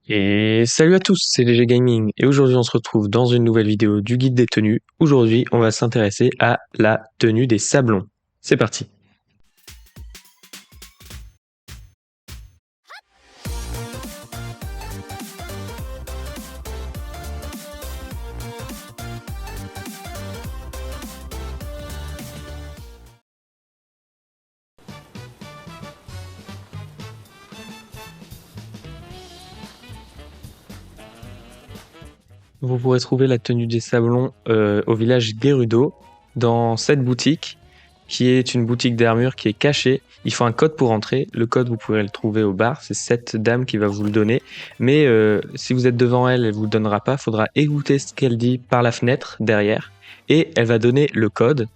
Et salut à tous, c'est Léger Gaming et aujourd'hui on se retrouve dans une nouvelle vidéo du guide des tenues. Aujourd'hui on va s'intéresser à la tenue des sablons. C'est parti. Vous pourrez trouver la tenue des sablons au village Gerudo dans cette boutique qui est une boutique d'armure qui est cachée. Il faut un code pour entrer. Le code, vous pourrez le trouver au bar. C'est cette dame qui va vous le donner. Mais si vous êtes devant elle, elle vous le donnera pas. Il faudra écouter ce qu'elle dit par la fenêtre derrière. Et elle va donner le code.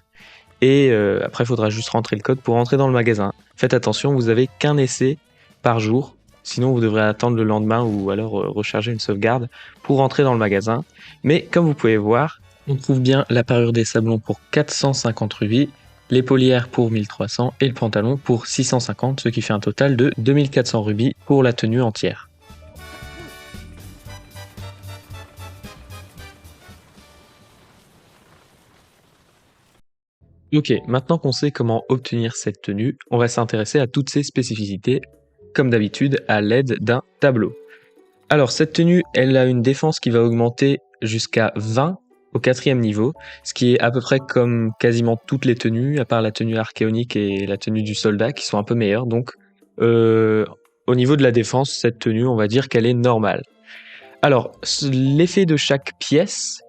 Et après, il faudra juste rentrer le code pour rentrer dans le magasin. Faites attention, vous avez qu'un essai par jour. Sinon, vous devrez attendre le lendemain ou alors recharger une sauvegarde pour rentrer dans le magasin. Mais comme vous pouvez voir, on trouve bien la parure des sablons pour 450 rubis, l'épaulière pour 1300 et le pantalon pour 650, ce qui fait un total de 2400 rubis pour la tenue entière. Ok, maintenant qu'on sait comment obtenir cette tenue, on va s'intéresser à toutes ses spécificités, comme d'habitude à l'aide d'un tableau. Alors cette tenue, elle a une défense qui va augmenter jusqu'à 20 au 4e niveau, ce qui est à peu près comme quasiment toutes les tenues, à part la tenue archéonique et la tenue du soldat, qui sont un peu meilleures. Donc au niveau de la défense, cette tenue, on va dire qu'elle est normale. Alors l'effet de chaque pièce,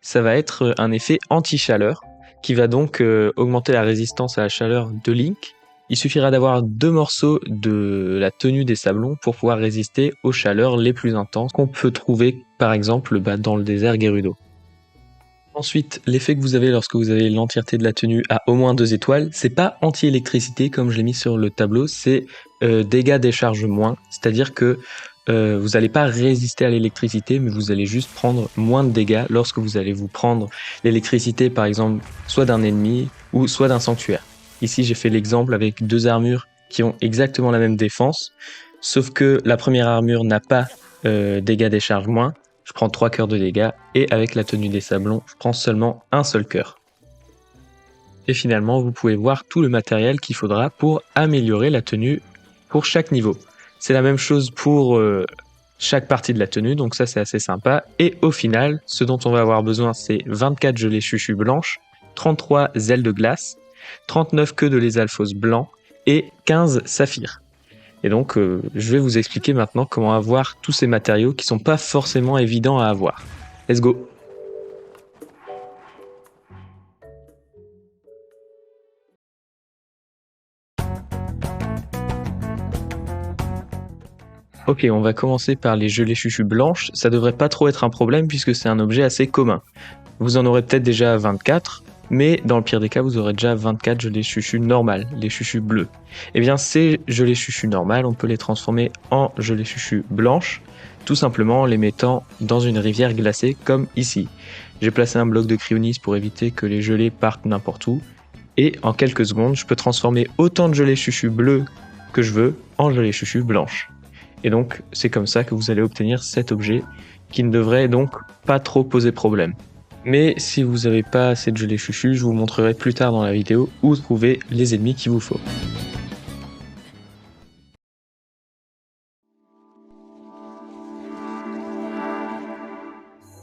ça va être un effet anti-chaleur, qui va donc augmenter la résistance à la chaleur de Link. Il suffira d'avoir 2 morceaux de la tenue des sablons pour pouvoir résister aux chaleurs les plus intenses qu'on peut trouver par exemple dans le désert Gerudo. Ensuite, l'effet que vous avez lorsque vous avez l'entièreté de la tenue à au moins 2 étoiles, c'est pas anti-électricité comme je l'ai mis sur le tableau, c'est dégâts des charges moins, c'est-à-dire que vous n'allez pas résister à l'électricité, mais vous allez juste prendre moins de dégâts lorsque vous allez vous prendre l'électricité, par exemple, soit d'un ennemi ou soit d'un sanctuaire. Ici, j'ai fait l'exemple avec 2 armures qui ont exactement la même défense, sauf que la première armure n'a pas dégâts des charges moins. Je prends 3 cœurs de dégâts, et avec la tenue des sablons, je prends seulement un seul cœur. Et finalement, vous pouvez voir tout le matériel qu'il faudra pour améliorer la tenue pour chaque niveau. C'est la même chose pour chaque partie de la tenue, donc ça c'est assez sympa. Et au final, ce dont on va avoir besoin, c'est 24 gelées chuchus blanches, 33 ailes de glace, 39 queues de lézalphos blancs et 15 saphirs. Et donc, je vais vous expliquer maintenant comment avoir tous ces matériaux qui sont pas forcément évidents à avoir. Let's go! Ok, on va commencer par les gelées chuchus blanches. Ça devrait pas trop être un problème puisque c'est un objet assez commun. Vous en aurez peut-être déjà 24, mais dans le pire des cas, vous aurez déjà 24 gelées chuchus normales, les chuchus bleus. Et bien, ces gelées chuchus normales, on peut les transformer en gelées chuchus blanches, tout simplement en les mettant dans une rivière glacée comme ici. J'ai placé un bloc de cryonis pour éviter que les gelées partent n'importe où. Et en quelques secondes, je peux transformer autant de gelées chuchus bleues que je veux en gelées chuchus blanches. Et donc, c'est comme ça que vous allez obtenir cet objet qui ne devrait donc pas trop poser problème. Mais si vous n'avez pas assez de gelée chuchu, je vous montrerai plus tard dans la vidéo où trouver les ennemis qu'il vous faut.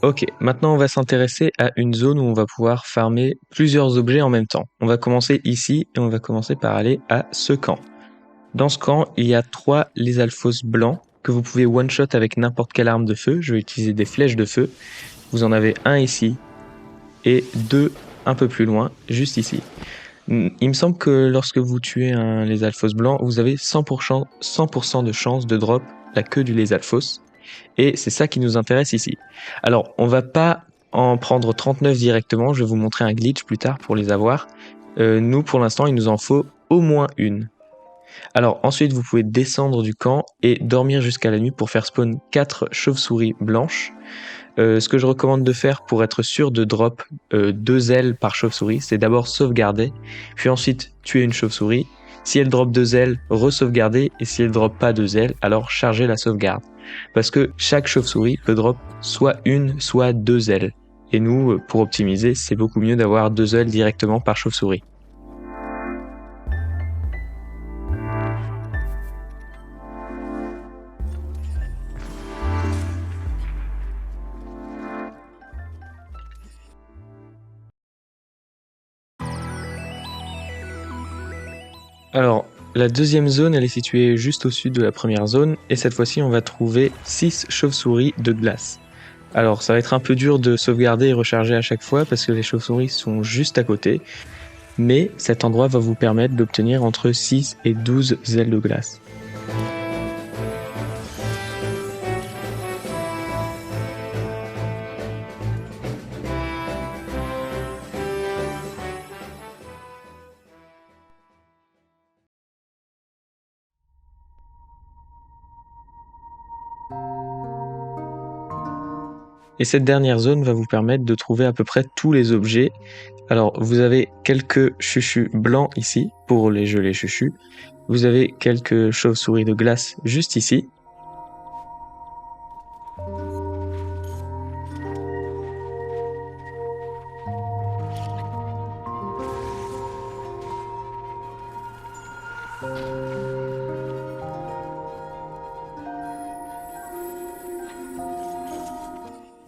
Ok, maintenant on va s'intéresser à une zone où on va pouvoir farmer plusieurs objets en même temps. On va commencer ici et on va commencer par aller à ce camp. Dans ce camp, il y a 3 lézalphos blancs que vous pouvez one-shot avec n'importe quelle arme de feu. Je vais utiliser des flèches de feu. Vous en avez un ici et 2 un peu plus loin, juste ici. Il me semble que lorsque vous tuez un lézalphos blanc, vous avez 100% de chance de drop la queue du lézalphos. Et c'est ça qui nous intéresse ici. Alors, on va pas en prendre 39 directement. Je vais vous montrer un glitch plus tard pour les avoir. Nous, pour l'instant, il nous en faut au moins une. Alors ensuite, vous pouvez descendre du camp et dormir jusqu'à la nuit pour faire spawn 4 chauves-souris blanches. Ce que je recommande de faire pour être sûr de drop 2 ailes par chauve-souris, c'est d'abord sauvegarder, puis ensuite tuer une chauve-souris. Si elle drop 2 ailes, re-sauvegarder, et si elle drop pas 2 ailes, alors charger la sauvegarde. parce que chaque chauve-souris peut drop soit une, soit deux ailes. Et nous, pour optimiser, c'est beaucoup mieux d'avoir deux ailes directement par chauve-souris. Alors, la deuxième zone, elle est située juste au sud de la première zone, et cette fois-ci, on va trouver 6 chauves-souris de glace. Alors, ça va être un peu dur de sauvegarder et recharger à chaque fois parce que les chauves-souris sont juste à côté, mais cet endroit va vous permettre d'obtenir entre 6 et 12 ailes de glace. Et cette dernière zone va vous permettre de trouver à peu près tous les objets. Alors, vous avez quelques chuchus blancs ici, pour les gelées chuchus. Vous avez quelques chauves-souris de glace juste ici.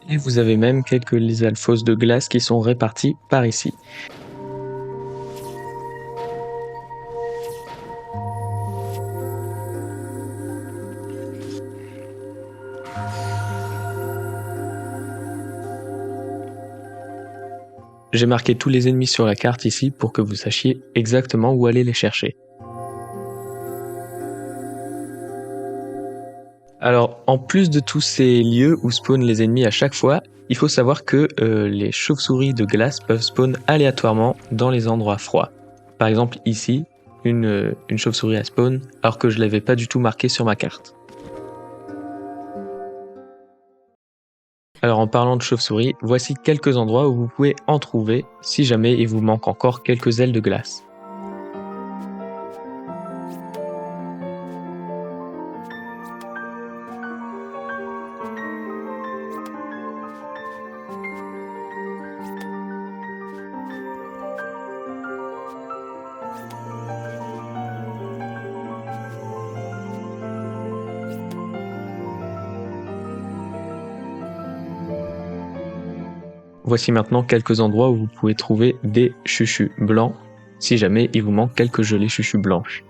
Et vous avez même quelques lysalphos de glace qui sont répartis par ici. J'ai marqué tous les ennemis sur la carte ici pour que vous sachiez exactement où aller les chercher. Alors, en plus de tous ces lieux où spawnent les ennemis à chaque fois, il faut savoir que les chauves-souris de glace peuvent spawn aléatoirement dans les endroits froids. Par exemple ici, une chauve-souris a spawn alors que je ne l'avais pas du tout marqué sur ma carte. Alors en parlant de chauve-souris, voici quelques endroits où vous pouvez en trouver si jamais il vous manque encore quelques ailes de glace. Voici maintenant quelques endroits où vous pouvez trouver des chuchus blancs, si jamais il vous manque quelques gelées chuchus blanches.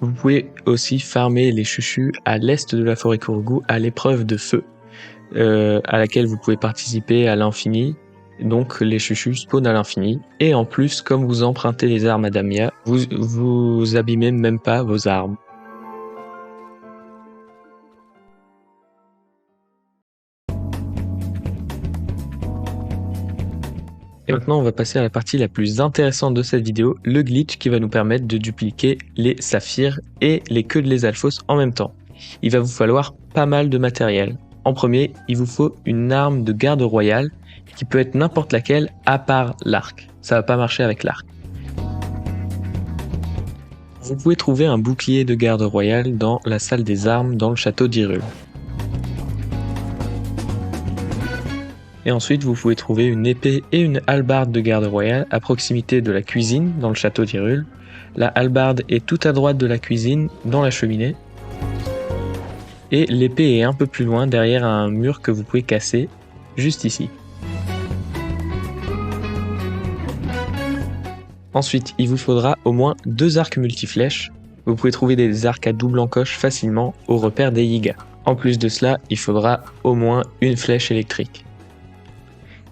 Vous pouvez aussi farmer les chuchus à l'est de la forêt Kurugu à l'épreuve de feu, à laquelle vous pouvez participer à l'infini. Donc les chuchus spawnent à l'infini. Et en plus, comme vous empruntez les armes à Damia, vous abîmez même pas vos armes. Et maintenant, on va passer à la partie la plus intéressante de cette vidéo, le glitch qui va nous permettre de dupliquer les saphirs et les queues de lysalphos en même temps. Il va vous falloir pas mal de matériel. En premier, il vous faut une arme de garde royale qui peut être n'importe laquelle à part l'arc. Ça va pas marcher avec l'arc. Vous pouvez trouver un bouclier de garde royale dans la salle des armes dans le château d'Hyrule. Et ensuite, vous pouvez trouver une épée et une hallebarde de garde royale à proximité de la cuisine dans le château d'Hyrule. La hallebarde est tout à droite de la cuisine dans la cheminée. Et l'épée est un peu plus loin derrière un mur que vous pouvez casser juste ici. Ensuite, il vous faudra au moins 2 arcs multiflèches. Vous pouvez trouver des arcs à double encoche facilement au repère des Yiga. En plus de cela, il faudra au moins une flèche électrique.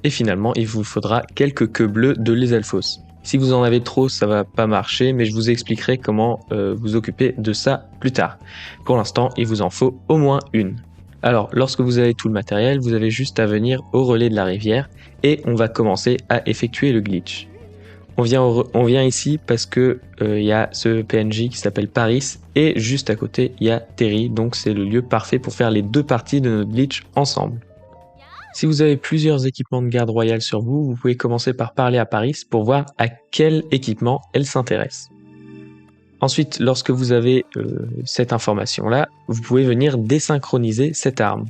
Et finalement, il vous faudra quelques queues bleues de lysalphos. Si vous en avez trop, ça va pas marcher, mais je vous expliquerai comment vous occuper de ça plus tard. Pour l'instant, il vous en faut au moins une. Alors, lorsque vous avez tout le matériel, vous avez juste à venir au relais de la rivière et on va commencer à effectuer le glitch. On vient ici parce que y a ce PNJ qui s'appelle Paris et juste à côté il y a Terry, donc c'est le lieu parfait pour faire les deux parties de notre glitch ensemble. Si vous avez plusieurs équipements de garde royale sur vous, vous pouvez commencer par parler à Paris pour voir à quel équipement elle s'intéresse. Ensuite, lorsque vous avez cette information-là, vous pouvez venir désynchroniser cette arme.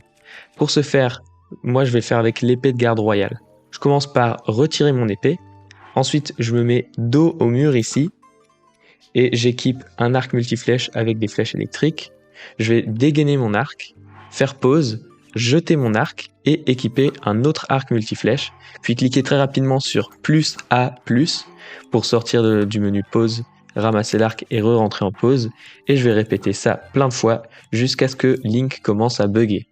Pour ce faire, moi je vais le faire avec l'épée de garde royale. Je commence par retirer mon épée. Ensuite, je me mets dos au mur ici et j'équipe un arc multiflèche avec des flèches électriques. Je vais dégainer mon arc, faire pause, jeter mon arc et équiper un autre arc multiflèche, puis cliquer très rapidement sur plus A+, pour sortir du menu pause, ramasser l'arc et re-rentrer en pause, et je vais répéter ça plein de fois jusqu'à ce que Link commence à bugger.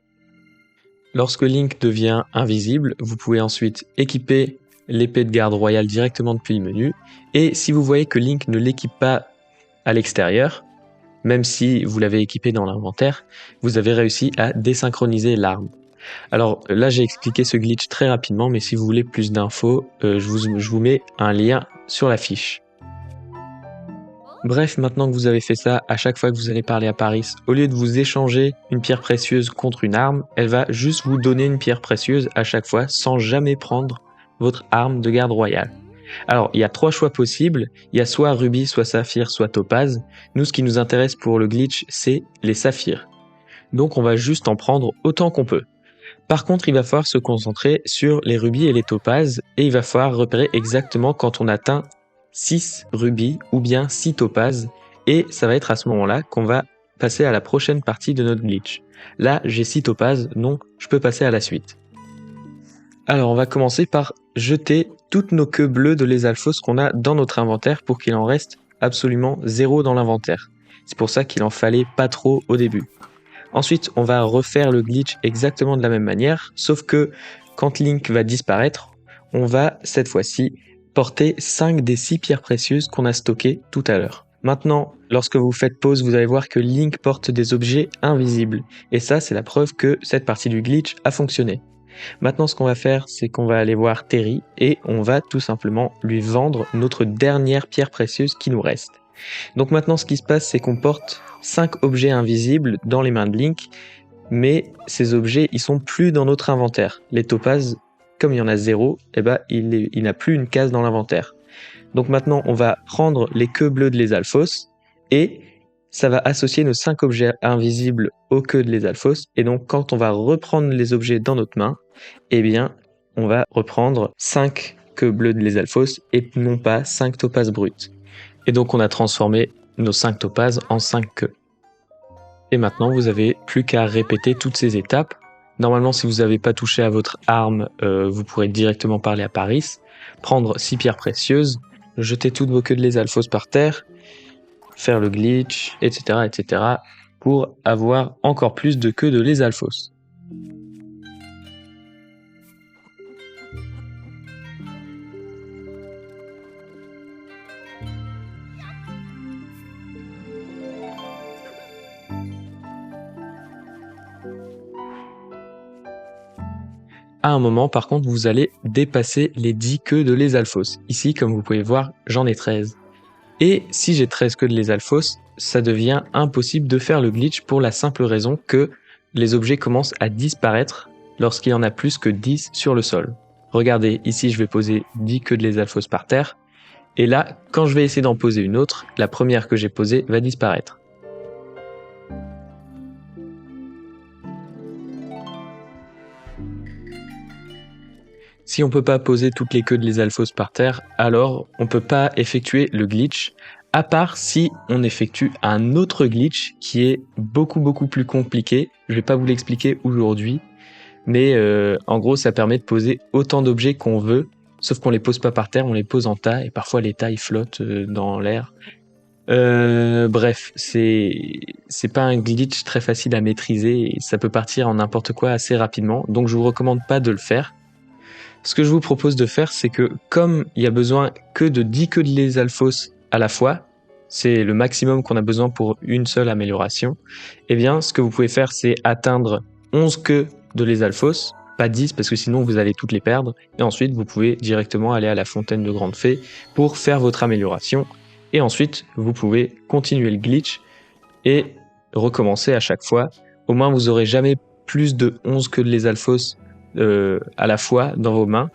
Lorsque Link devient invisible, vous pouvez ensuite équiper l'épée de garde royale directement depuis le menu, et si vous voyez que Link ne l'équipe pas à l'extérieur, même si vous l'avez équipé dans l'inventaire, vous avez réussi à désynchroniser l'arme. Alors là j'ai expliqué ce glitch très rapidement, mais si vous voulez plus d'infos, je vous mets un lien sur la fiche. Bref, maintenant que vous avez fait ça, à chaque fois que vous allez parler à Paris, au lieu de vous échanger une pierre précieuse contre une arme, elle va juste vous donner une pierre précieuse à chaque fois sans jamais prendre votre arme de garde royale. Alors, il y a 3 choix possibles, il y a soit rubis, soit saphir, soit topaz. Nous, ce qui nous intéresse pour le glitch, c'est les saphirs. Donc on va juste en prendre autant qu'on peut. Par contre, il va falloir se concentrer sur les rubis et les topazes, et il va falloir repérer exactement quand on atteint 6 rubis ou bien 6 topazes, et ça va être à ce moment-là qu'on va passer à la prochaine partie de notre glitch. Là, j'ai 6 topazes, donc je peux passer à la suite. Alors, on va commencer par jeter toutes nos queues bleues de lézalfos qu'on a dans notre inventaire pour qu'il en reste absolument 0 dans l'inventaire. C'est pour ça qu'il en fallait pas trop au début. Ensuite, on va refaire le glitch exactement de la même manière, sauf que quand Link va disparaître, on va cette fois-ci porter 5 des 6 pierres précieuses qu'on a stockées tout à l'heure. Maintenant, lorsque vous faites pause, vous allez voir que Link porte des objets invisibles. Et ça, c'est la preuve que cette partie du glitch a fonctionné. Maintenant, ce qu'on va faire, c'est qu'on va aller voir Terry et on va tout simplement lui vendre notre dernière pierre précieuse qui nous reste. Donc maintenant, ce qui se passe, c'est qu'on porte 5 objets invisibles dans les mains de Link, mais ces objets, ils sont plus dans notre inventaire. Les topazes, comme il y en a 0, il n'a plus une case dans l'inventaire. Donc maintenant, on va prendre les queues bleues de lézalfos et ça va associer nos 5 objets invisibles aux queues de lézalfos. Et donc, quand on va reprendre les objets dans notre main, on va reprendre 5 queues bleues de lézalfos et non pas 5 topazes brutes. Et donc, on a transformé nos 5 topazes en 5 queues. Et maintenant, vous avez plus qu'à répéter toutes ces étapes. Normalement, si vous n'avez pas touché à votre arme, vous pourrez directement parler à Paris, prendre 6 pierres précieuses, jeter toutes vos queues de lézalfos par terre, faire le glitch, etc., pour avoir encore plus de queues de lézalfos. À un moment, par contre, vous allez dépasser les 10 queues de lézalfos. Ici, comme vous pouvez voir, j'en ai 13. Et si j'ai 13 queues de lézalfos, ça devient impossible de faire le glitch pour la simple raison que les objets commencent à disparaître lorsqu'il y en a plus que 10 sur le sol. Regardez, ici je vais poser 10 queues de lézalfos par terre, et là, quand je vais essayer d'en poser une autre, la première que j'ai posée va disparaître. Si on peut pas poser toutes les queues de lézalfos par terre, alors on peut pas effectuer le glitch, à part si on effectue un autre glitch qui est beaucoup plus compliqué. Je vais pas vous l'expliquer aujourd'hui, mais en gros ça permet de poser autant d'objets qu'on veut, sauf qu'on les pose pas par terre, on les pose en tas, et parfois les tas ils flottent dans l'air. Bref, c'est pas un glitch très facile à maîtriser, et ça peut partir en n'importe quoi assez rapidement, donc je vous recommande pas de le faire. Ce que je vous propose de faire, c'est que comme il y a besoin que de 10 queues de Lethalfos à la fois, c'est le maximum qu'on a besoin pour une seule amélioration, eh bien ce que vous pouvez faire, c'est atteindre 11 queues de Lethalfos, pas 10 parce que sinon vous allez toutes les perdre, et ensuite vous pouvez directement aller à la fontaine de Grande Fée pour faire votre amélioration, et ensuite vous pouvez continuer le glitch et recommencer à chaque fois. Au moins vous aurez jamais plus de 11 queues de Lethalfos à la fois dans vos mains,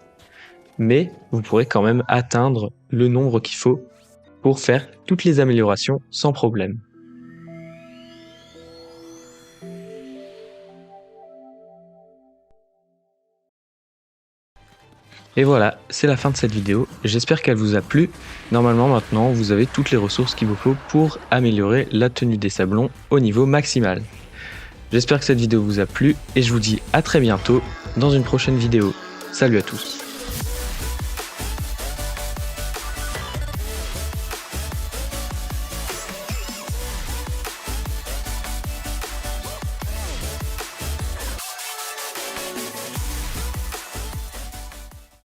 mais vous pourrez quand même atteindre le nombre qu'il faut pour faire toutes les améliorations sans problème. Et voilà, c'est la fin de cette vidéo, j'espère qu'elle vous a plu. Normalement maintenant, vous avez toutes les ressources qu'il vous faut pour améliorer la tenue des sablons au niveau maximal. J'espère que cette vidéo vous a plu et je vous dis à très bientôt dans une prochaine vidéo. Salut à tous.